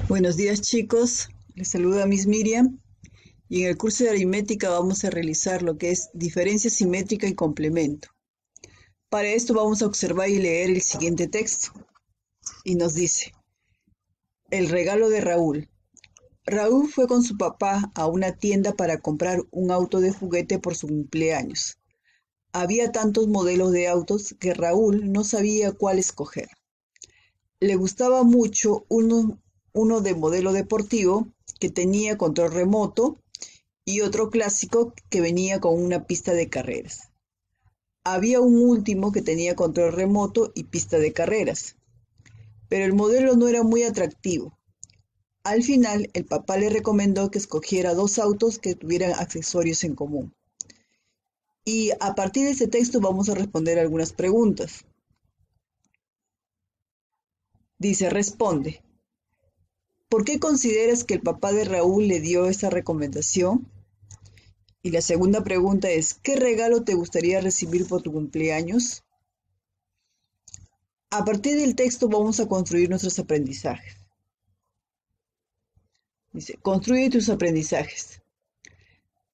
Buenos días, chicos, les saluda Miss Miriam y en el curso de aritmética vamos a realizar lo que es diferencia simétrica y complemento. Para esto vamos a observar y leer el siguiente texto y nos dice: el regalo de Raúl. Raúl fue con su papá a una tienda para comprar un auto de juguete por su cumpleaños. Había tantos modelos de autos que Raúl no sabía cuál escoger. Le gustaba mucho uno de modelo deportivo que tenía control remoto y otro clásico que venía con una pista de carreras. Había un último que tenía control remoto y pista de carreras, pero el modelo no era muy atractivo. Al final, el papá le recomendó que escogiera dos autos que tuvieran accesorios en común. Y a partir de este texto vamos a responder algunas preguntas. Dice, responde: ¿por qué consideras que el papá de Raúl le dio esta recomendación? Y la segunda pregunta es, ¿qué regalo te gustaría recibir por tu cumpleaños? A partir del texto vamos a construir nuestros aprendizajes. Dice, construye tus aprendizajes.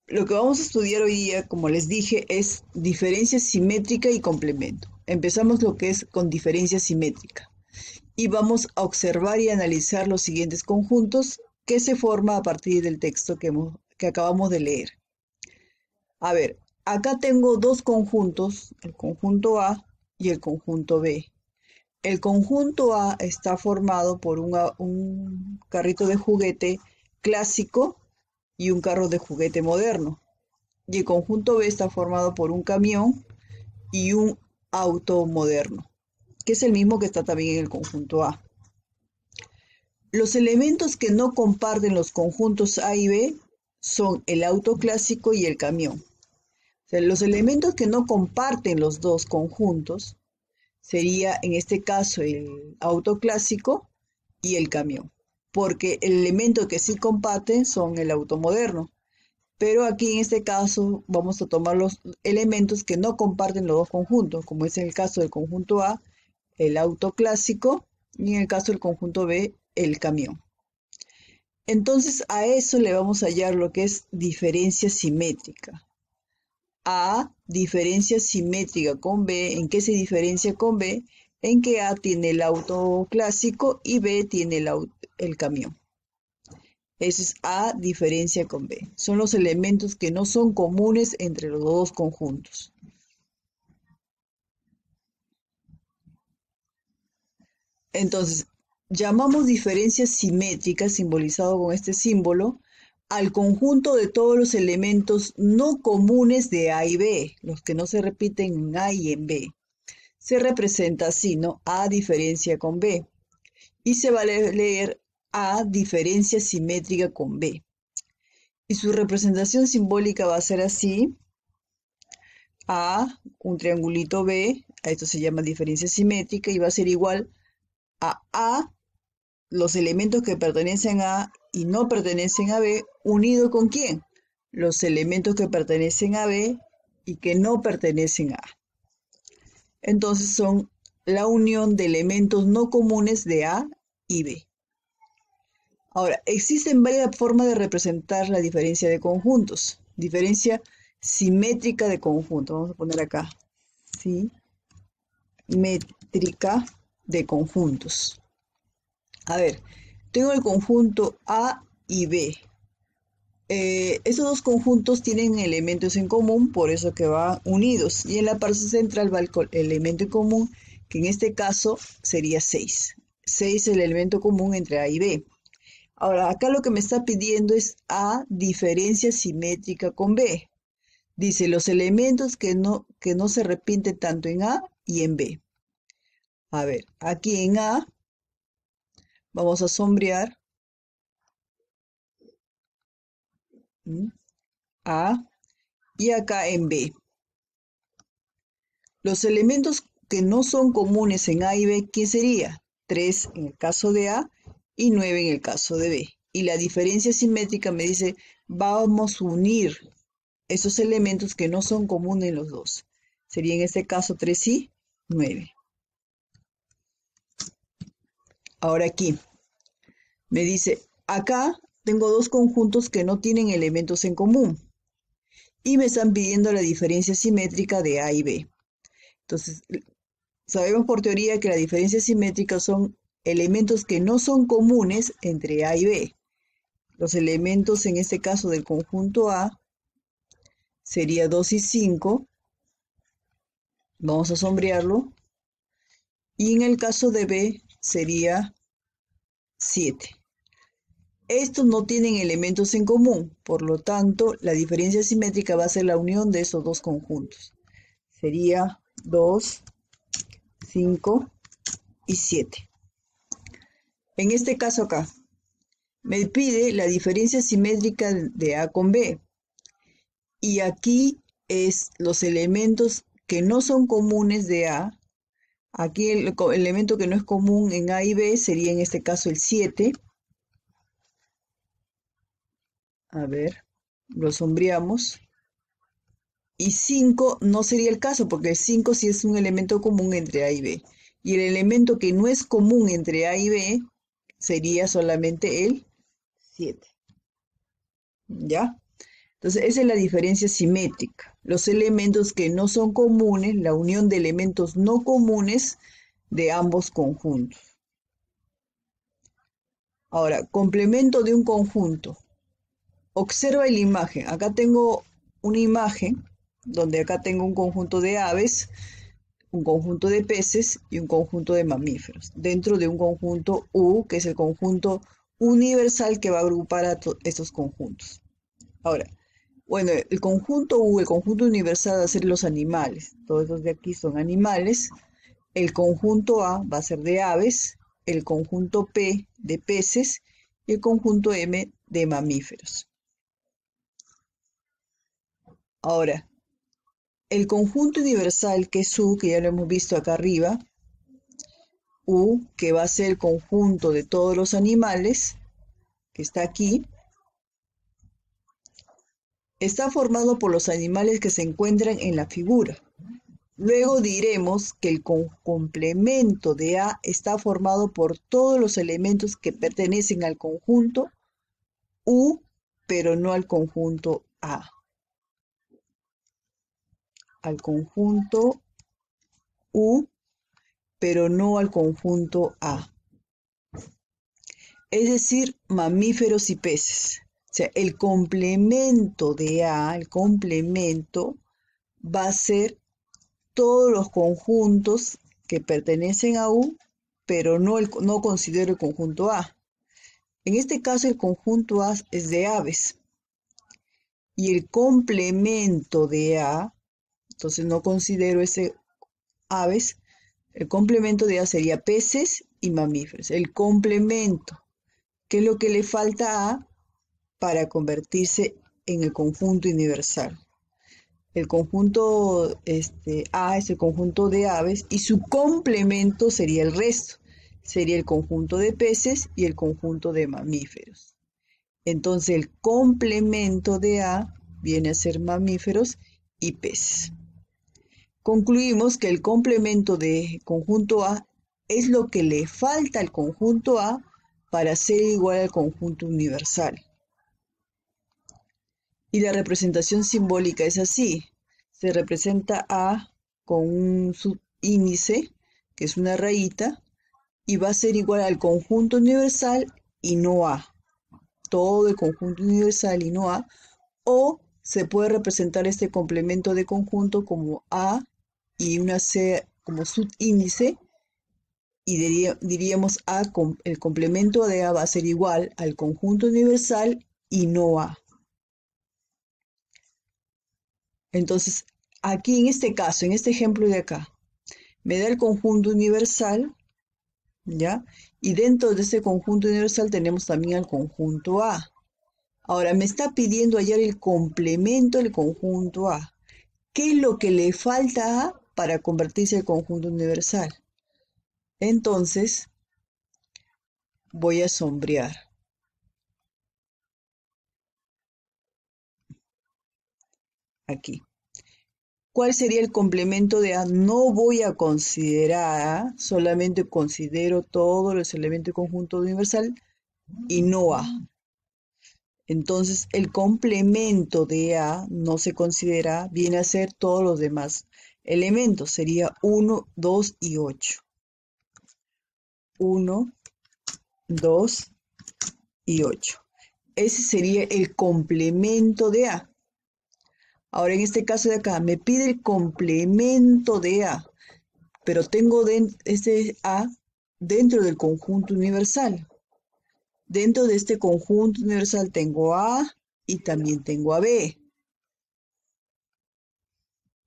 Lo que vamos a estudiar hoy día, como les dije, es diferencia simétrica y complemento. Empezamos lo que es con diferencia simétrica. Y vamos a observar y analizar los siguientes conjuntos que se forman a partir del texto que acabamos de leer. A ver, acá tengo dos conjuntos, el conjunto A y el conjunto B. El conjunto A está formado por un carrito de juguete clásico y un carro de juguete moderno. Y el conjunto B está formado por un camión y un auto moderno, que es el mismo que está también en el conjunto A. Los elementos que no comparten los conjuntos A y B son el auto clásico y el camión. O sea, los elementos que no comparten los dos conjuntos sería en este caso el auto clásico y el camión, porque el elemento que sí comparten son el auto moderno. Pero aquí en este caso vamos a tomar los elementos que no comparten los dos conjuntos, como es en el caso del conjunto A, el auto clásico, y en el caso del conjunto B, el camión. Entonces a eso le vamos a hallar lo que es diferencia simétrica. A diferencia simétrica con B. ¿En qué se diferencia con B? En que A tiene el auto clásico y B tiene el camión. Eso es A diferencia con B. Son los elementos que no son comunes entre los dos conjuntos. Entonces, llamamos diferencia simétrica, simbolizado con este símbolo, al conjunto de todos los elementos no comunes de A y B, los que no se repiten en A y en B. Se representa así, ¿no? A diferencia con B. Y se va a leer A diferencia simétrica con B. Y su representación simbólica va a ser así: A, un triangulito B, a esto se llama diferencia simétrica, y va a ser igual a los elementos que pertenecen a y no pertenecen a B, unido con ¿quién? Los elementos que pertenecen a B y que no pertenecen a A. Entonces son la unión de elementos no comunes de A y B. Ahora, existen varias formas de representar la diferencia de conjuntos. Diferencia simétrica de conjuntos. Vamos a poner acá. Simétrica de conjuntos. A ver, tengo el conjunto A y B. Estos dos conjuntos tienen elementos en común, por eso que van unidos. Y en la parte central va el elemento en común, que en este caso sería 6. 6 es el elemento común entre A y B. Ahora, acá lo que me está pidiendo es A diferencia simétrica con B. Dice los elementos que no se repiten tanto en A y en B. A ver, aquí en A vamos a sombrear A y acá en B. Los elementos que no son comunes en A y B, ¿qué sería? 3 en el caso de A y 9 en el caso de B. Y la diferencia simétrica me dice, vamos a unir esos elementos que no son comunes en los dos. Sería en este caso 3 y 9. Ahora aquí, Me dice, acá tengo dos conjuntos que no tienen elementos en común y me están pidiendo la diferencia simétrica de A y B. Entonces, sabemos por teoría que la diferencia simétrica son elementos que no son comunes entre A y B. Los elementos en este caso del conjunto A sería 2 y 5. Vamos a sombrearlo. Y en el caso de B sería 7. Estos no tienen elementos en común, por lo tanto, la diferencia simétrica va a ser la unión de esos dos conjuntos. Sería 2, 5 y 7. En este caso acá, me pide la diferencia simétrica de A con B. Y aquí es los elementos que no son comunes de A. Aquí el elemento que no es común en A y B sería en este caso el 7. A ver, lo sombreamos. Y 5 no sería el caso, porque el 5 sí es un elemento común entre A y B. Y el elemento que no es común entre A y B sería solamente el 7. ¿Ya? Entonces, esa es la diferencia simétrica. Los elementos que no son comunes, la unión de elementos no comunes de ambos conjuntos. Ahora, complemento de un conjunto. Observa la imagen. Acá tengo una imagen donde acá tengo un conjunto de aves, un conjunto de peces y un conjunto de mamíferos, dentro de un conjunto U, que es el conjunto universal que va a agrupar a estos conjuntos. Ahora, bueno, el conjunto U, el conjunto universal va a ser los animales. Todos estos de aquí son animales. El conjunto A va a ser de aves, el conjunto P de peces y el conjunto M de mamíferos. Ahora, el conjunto universal que es U, que ya lo hemos visto acá arriba, U, que va a ser el conjunto de todos los animales, que está aquí, está formado por los animales que se encuentran en la figura. Luego diremos que el complemento de A está formado por todos los elementos que pertenecen al conjunto U, pero no al conjunto A. Al conjunto U, pero no al conjunto A. Es decir, mamíferos y peces. O sea, el complemento de A, el complemento, va a ser todos los conjuntos que pertenecen a U, pero no considero el conjunto A. En este caso, el conjunto A es de aves. Y el complemento de A, entonces no considero ese aves, el complemento de A sería peces y mamíferos. El complemento, que es lo que le falta a A para convertirse en el conjunto universal. El conjunto A es el conjunto de aves y su complemento sería el resto. Sería el conjunto de peces y el conjunto de mamíferos. Entonces el complemento de A viene a ser mamíferos y peces. Concluimos que el complemento de conjunto A es lo que le falta al conjunto A para ser igual al conjunto universal. Y la representación simbólica es así. Se representa A con un subíndice, que es una rayita, y va a ser igual al conjunto universal y no A. Todo el conjunto universal y no A. O se puede representar este complemento de conjunto como A y una C como subíndice, y diríamos A, el complemento de A va a ser igual al conjunto universal y no A. Entonces, aquí en este caso, en este ejemplo de acá, me da el conjunto universal, ¿ya? Y dentro de ese conjunto universal tenemos también el conjunto A. Ahora, me está pidiendo hallar el complemento del conjunto A. ¿Qué es lo que le falta a A para convertirse en conjunto universal? Entonces, voy a sombrear. Aquí. ¿Cuál sería el complemento de A? No voy a considerar A, solamente considero todos los elementos del conjunto universal y no A. Entonces, el complemento de A no se considera, viene a ser todos los demás elementos. Sería 1, 2 y 8. 1, 2 y 8. Ese sería el complemento de A. Ahora, en este caso de acá, me pide el complemento de A, pero tengo este A dentro del conjunto universal. Dentro de este conjunto universal tengo A y también tengo a B.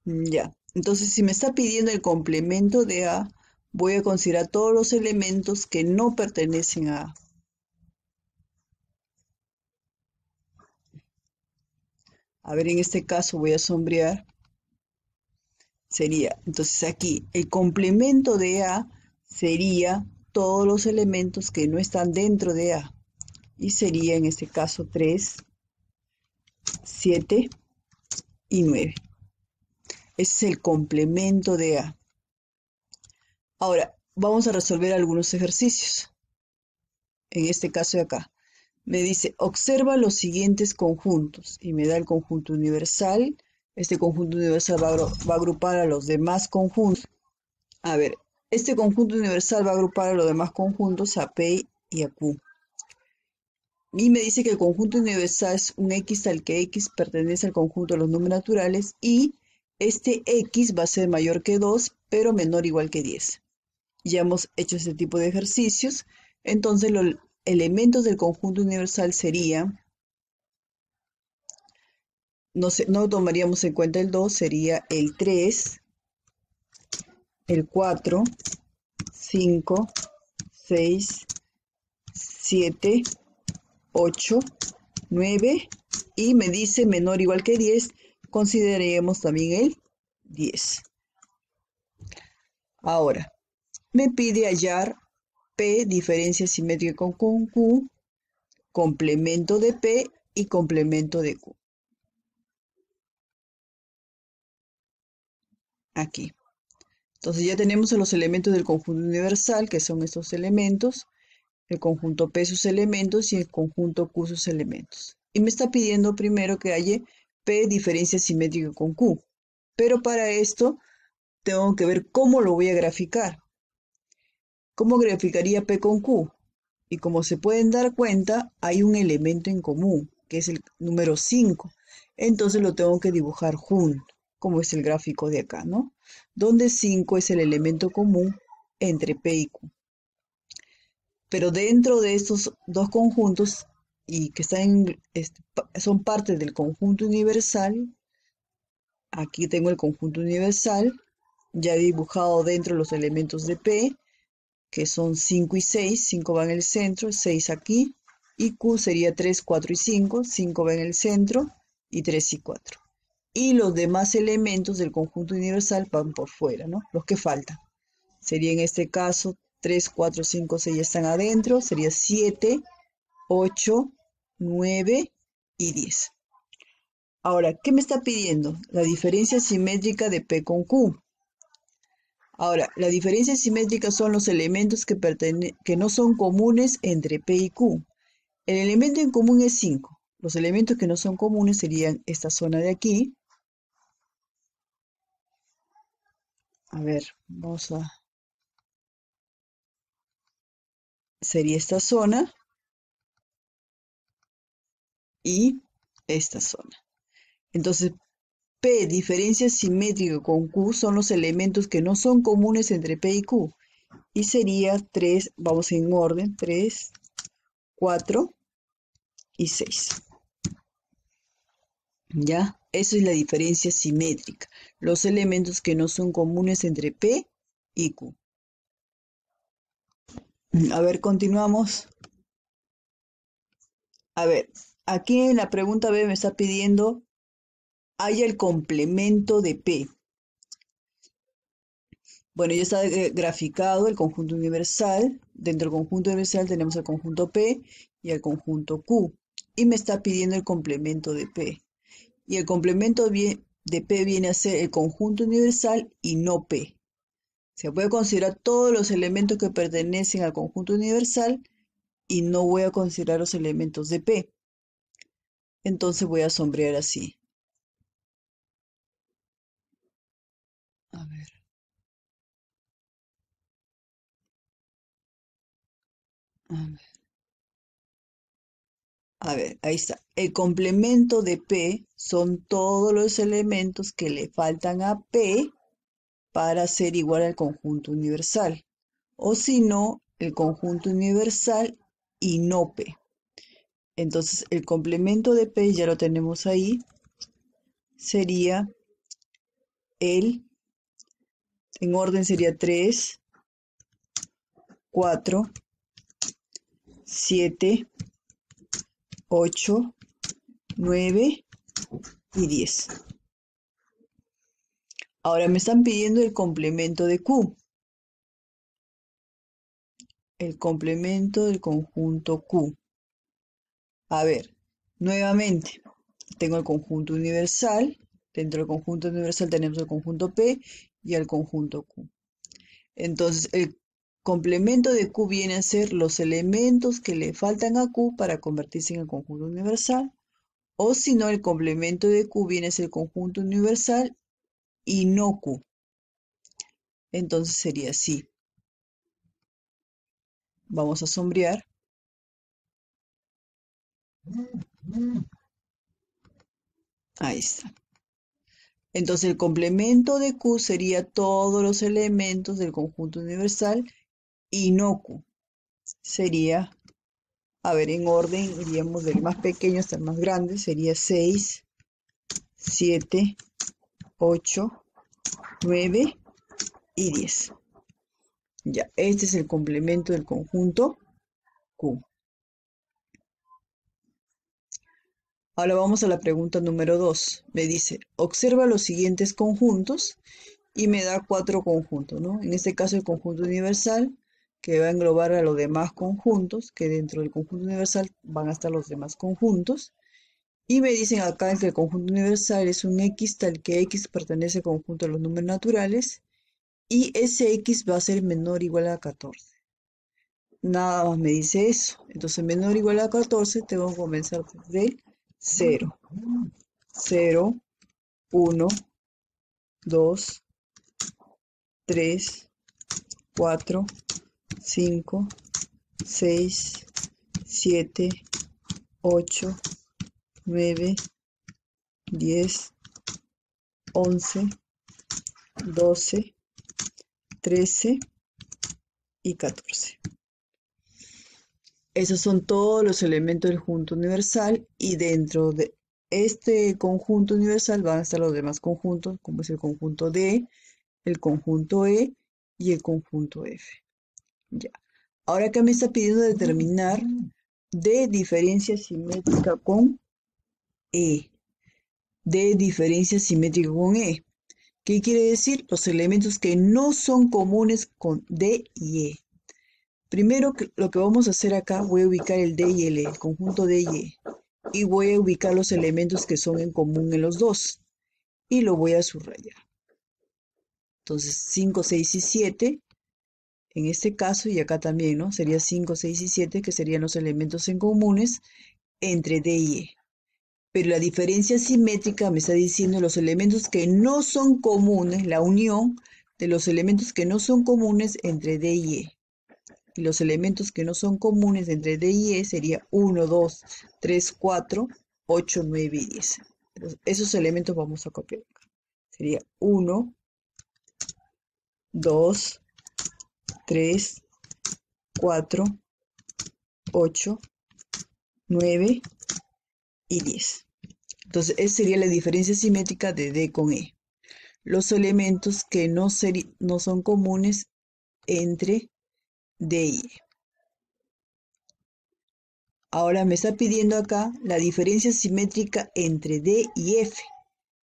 Ya, entonces si me está pidiendo el complemento de A, voy a considerar todos los elementos que no pertenecen a A. A ver, en este caso voy a sombrear. Sería, entonces aquí, el complemento de A sería todos los elementos que no están dentro de A. Y sería en este caso 3, 7 y 9. Ese es el complemento de A. Ahora, vamos a resolver algunos ejercicios. En este caso de acá. Me dice, observa los siguientes conjuntos. Y me da el conjunto universal. Este conjunto universal va a agrupar a los demás conjuntos. A ver, este conjunto universal va a agrupar a los demás conjuntos a P y a Q. Y me dice que el conjunto universal es un X tal que X pertenece al conjunto de los números naturales y este X va a ser mayor que 2, pero menor o igual que 10. Ya hemos hecho este tipo de ejercicios. Entonces los elementos del conjunto universal serían, no tomaríamos en cuenta el 2, sería el 3, el 4, 5, 6, 7, 8, 9 y me dice menor o igual que 10, consideremos también el 10. Ahora, me pide hallar P, diferencia simétrica con Q, complemento de P y complemento de Q. Aquí. Entonces ya tenemos los elementos del conjunto universal, que son estos elementos, el conjunto P sus elementos y el conjunto Q sus elementos. Y me está pidiendo primero que haya P diferencia simétrica con Q. Pero para esto tengo que ver cómo lo voy a graficar. ¿Cómo graficaría P con Q? Y como se pueden dar cuenta, hay un elemento en común, que es el número 5. Entonces lo tengo que dibujar junto, como es el gráfico de acá, ¿no? Donde 5 es el elemento común entre P y Q. Pero dentro de estos dos conjuntos, y que son parte del conjunto universal, aquí tengo el conjunto universal, ya he dibujado dentro los elementos de P, que son 5 y 6, 5 va en el centro, 6 aquí, y Q sería 3, 4 y 5, 5 va en el centro, y 3 y 4. Y los demás elementos del conjunto universal van por fuera, ¿no? Los que faltan. Sería en este caso 3, 4, 5, 6 están adentro, sería 7, 8, 9 y 10. Ahora, ¿qué me está pidiendo? La diferencia simétrica de P con Q. Ahora, la diferencia simétrica son los elementos que no son comunes entre P y Q. El elemento en común es 5. Los elementos que no son comunes serían esta zona de aquí. A ver, sería esta zona y esta zona. Entonces, P, diferencia simétrica con Q, son los elementos que no son comunes entre P y Q. Y sería 3, vamos en orden, 3, 4 y 6. ¿Ya? Esa es la diferencia simétrica. Los elementos que no son comunes entre P y Q. A ver, continuamos. A ver, aquí en la pregunta B me está pidiendo, haya el complemento de P. Bueno, ya está graficado el conjunto universal. Dentro del conjunto universal tenemos el conjunto P y el conjunto Q. Y me está pidiendo el complemento de P. Y el complemento de P viene a ser el conjunto universal y no P. Se puede considerar todos los elementos que pertenecen al conjunto universal y no voy a considerar los elementos de P. Entonces voy a sombrear así. A ver. A ver. A ver, ahí está. El complemento de P son todos los elementos que le faltan a P para ser igual al conjunto universal. O si no, el conjunto universal y no P. Entonces, el complemento de P, ya lo tenemos ahí, sería en orden sería 3, 4, 7, 8, 9 y 10. Ahora me están pidiendo el complemento de Q. El complemento del conjunto Q. A ver, nuevamente, tengo el conjunto universal. Dentro del conjunto universal tenemos el conjunto P y el conjunto Q. Entonces, el complemento de Q viene a ser los elementos que le faltan a Q para convertirse en el conjunto universal. O si no, el complemento de Q viene a ser el conjunto universal y no Q. Entonces sería así. Vamos a sombrear. Ahí está. Entonces el complemento de Q sería todos los elementos del conjunto universal y no Q. Sería, a ver, en orden, iríamos del más pequeño hasta el más grande. Sería 6, 7, 8, 9 y 10. Ya, este es el complemento del conjunto Q. Ahora vamos a la pregunta número 2. Me dice, observa los siguientes conjuntos y me da 4 conjuntos, ¿no? En este caso el conjunto universal, que va a englobar a los demás conjuntos, que dentro del conjunto universal van a estar los demás conjuntos. Y me dicen acá que el conjunto universal es un X tal que X pertenece al conjunto de los números naturales y ese X va a ser menor o igual a 14. Nada más me dice eso. Entonces menor o igual a 14 tengo que comenzar desde 0. 0, 1, 2, 3, 4, 5, 6, 7, 8, 9, 10, 11, 12, 13 y 14. Esos son todos los elementos del conjunto universal y dentro de este conjunto universal van a estar los demás conjuntos, como es el conjunto D, el conjunto E y el conjunto F. Ya. Ahora acá me está pidiendo determinar D diferencia simétrica con E. D diferencia simétrica con E. ¿Qué quiere decir? Los elementos que no son comunes con D y E. Primero lo que vamos a hacer acá, voy a ubicar el D y el E, el conjunto D y E. Y voy a ubicar los elementos que son en común en los dos. Y lo voy a subrayar. Entonces 5, 6 y 7, en este caso, y acá también, ¿no? Sería 5, 6 y 7, que serían los elementos en comunes entre D y E. Pero la diferencia simétrica me está diciendo los elementos que no son comunes, la unión de los elementos que no son comunes entre D y E. Y los elementos que no son comunes entre D y E sería 1, 2, 3, 4, 8, 9 y 10. Entonces, esos elementos vamos a copiar acá. Sería 1, 2, 3, 4, 8, 9 y 10. Entonces, esa sería la diferencia simétrica de D con E. Los elementos que no son comunes entre D y E. Ahora me está pidiendo acá la diferencia simétrica entre D y F.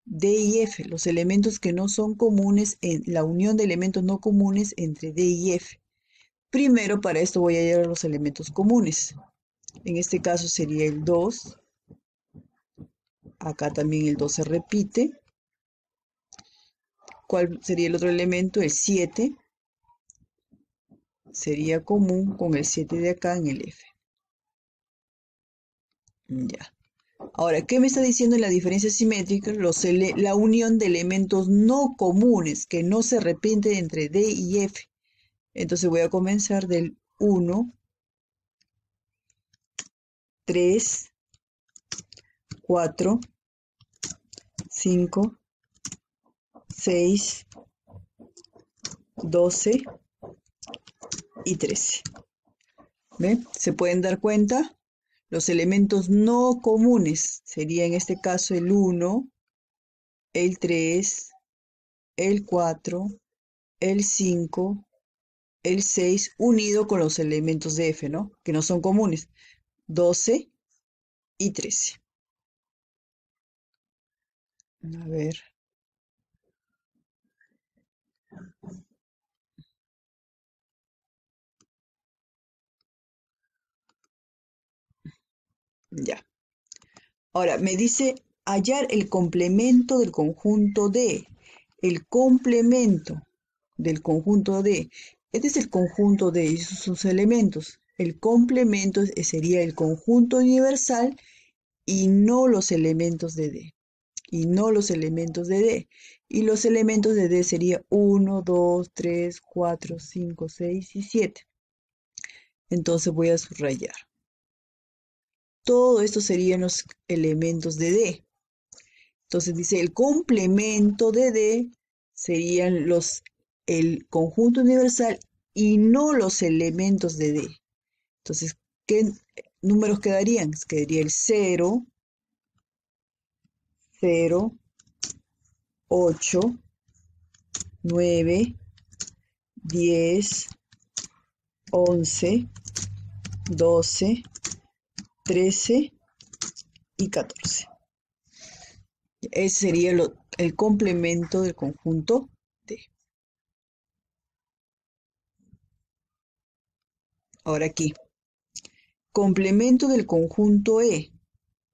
D y F, los elementos que no son comunes, en la unión de elementos no comunes entre D y F. Primero, para esto voy a hallar los elementos comunes. En este caso sería el 2. Acá también el 2 se repite. ¿Cuál sería el otro elemento? El 7. Sería común con el 7 de acá en el F. Ya. Ahora, ¿qué me está diciendo en la diferencia simétrica? La unión de elementos no comunes que no se repiten entre D y F. Entonces voy a comenzar del 1, 3, 4, 5, 6, 12 y 13. ¿Ve? ¿Se pueden dar cuenta? Los elementos no comunes sería en este caso el 1, el 3, el 4, el 5, el 6, unido con los elementos de F, ¿no? Que no son comunes, 12 y 13. A ver. Ya. Ahora, me dice hallar el complemento del conjunto D. El complemento del conjunto D. Este es el conjunto D y sus elementos. El complemento sería el conjunto universal y no los elementos de D. Y no los elementos de D. Y los elementos de D sería 1, 2, 3, 4, 5, 6 y 7. Entonces voy a subrayar. Todo esto serían los elementos de D. Entonces dice el complemento de D serían el conjunto universal y no los elementos de D. Entonces, ¿qué números quedarían? Quedaría el 0, 0, 8, 9, 10, 11, 12, 13 y 14. Ese sería el complemento del conjunto D. Ahora aquí, complemento del conjunto E.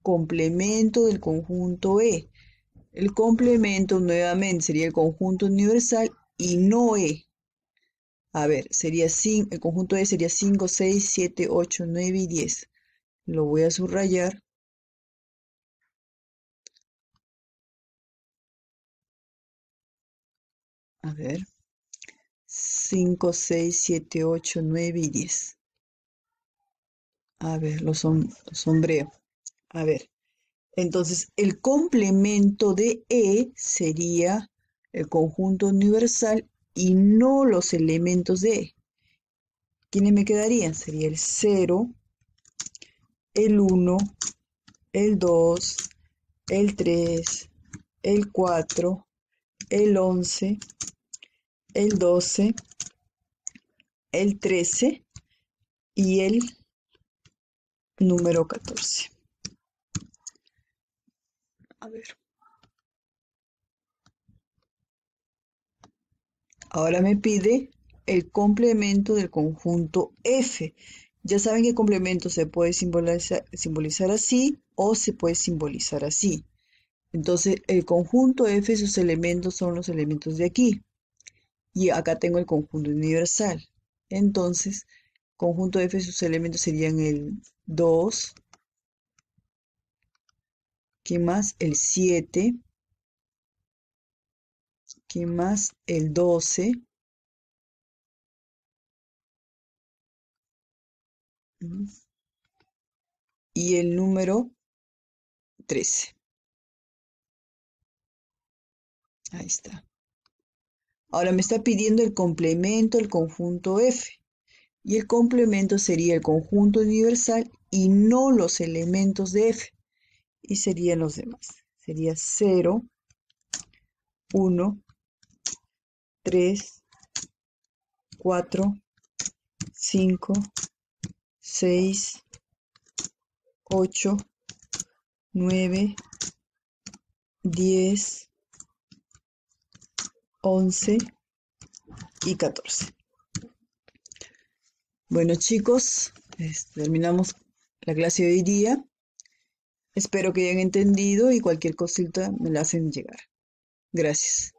Complemento del conjunto E. El complemento nuevamente sería el conjunto universal y no E. A ver, el conjunto E sería 5, 6, 7, 8, 9 y 10. Lo voy a subrayar. A ver. 5, 6, 7, 8, 9 y 10. A ver, lo sombreo. A ver. Entonces, el complemento de E sería el conjunto universal y no los elementos de E. ¿Quiénes me quedarían? Sería el 0, el 1, el 2, el 3, el 4, el 11, el 12, el 13 y el número 14. A ver. Ahora me pide el complemento del conjunto F. Ya saben que el complemento se puede simbolizar así o se puede simbolizar así. Entonces, el conjunto F, sus elementos son los elementos de aquí. Y acá tengo el conjunto universal. Entonces, conjunto F, sus elementos serían el 2. ¿Qué más? El 7. ¿Qué más? El 12. Y el número 13. Ahí está. Ahora me está pidiendo el complemento del conjunto F. Y el complemento sería el conjunto universal y no los elementos de F. Y serían los demás. Sería 0, 1, 3, 4, 5, 6, 8, 9, 10, 11 y 14. Bueno, chicos, terminamos la clase de hoy día. Espero que hayan entendido y cualquier cosita me la hacen llegar. Gracias.